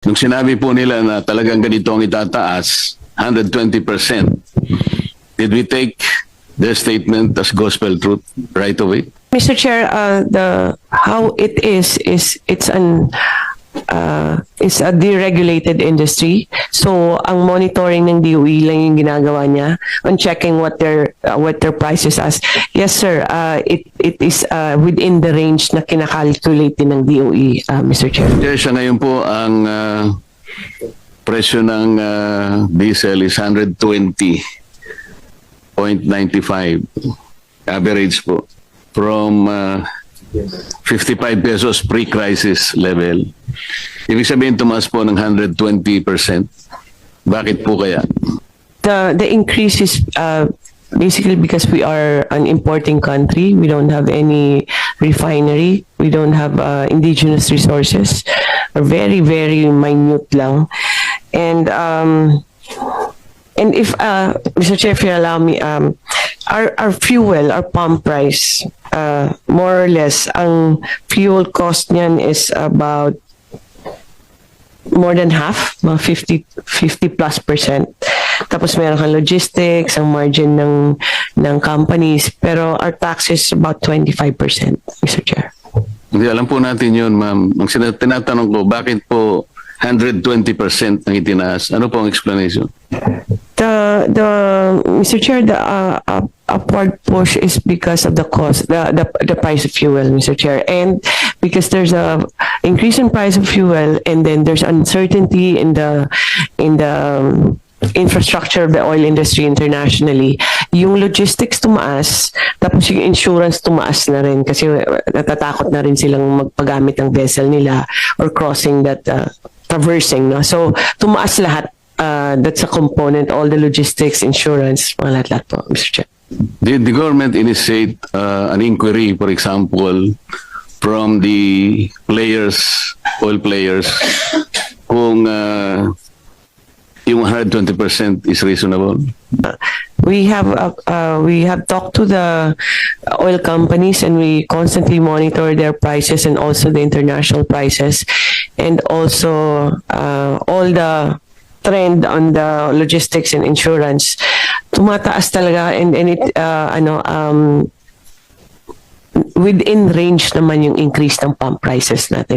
Nung sinabi po nila na talagang ganito ang itataas, 120%, did we take their statement as gospel truth right away? Mr. Chair, how it is it's a deregulated industry. So ang monitoring ng DOE lang yung ginagawa niya on checking what their prices as. Yes, sir. It is within the range na kinakalculate din ng DOE, Mr. Chair. Siya ngayon po ang presyo ng diesel is 120.95 average po from 55 pesos pre-crisis level. Ibig sabihin tumaas po ng 120%. Bakit po kaya? The increase is basically because we are an importing country. We don't have any refinery. We don't have indigenous resources. Very, very minute lang. And if Mr. Chair, if you allow me, our fuel, our pump price, more or less, ang fuel cost niyan is about more than half, mga 50+%. Tapos meron kang logistics, ang margin ng companies, pero our tax is about 25%, Mr. Chair. Hindi, alam po natin yun, ma'am. Ang tinatanong ko, bakit po 120% ang itinaas? Ano po ang explanation? Mr. Chair, the upward push is because of the cost, the price of fuel, Mr. Chair, and because there's a increase in price of fuel, and then there's uncertainty in the infrastructure of the oil industry internationally. Yung logistics tumaas, tapos yung insurance tumaas na rin kasi natatakot na rin silang magpagamit ng vessel nila or crossing that traversing, no? So tumaas lahat. That's a component, all the logistics, insurance, mga lahat po, Mr. Chair. Did the government initiate an inquiry, for example, from the oil players, kung yung 120% is reasonable? We have talked to the oil companies, and we constantly monitor their prices and also the international prices, and also all the trend on the logistics and insurance. Tumataas talaga, and it within range naman yung increase ng pump prices natin.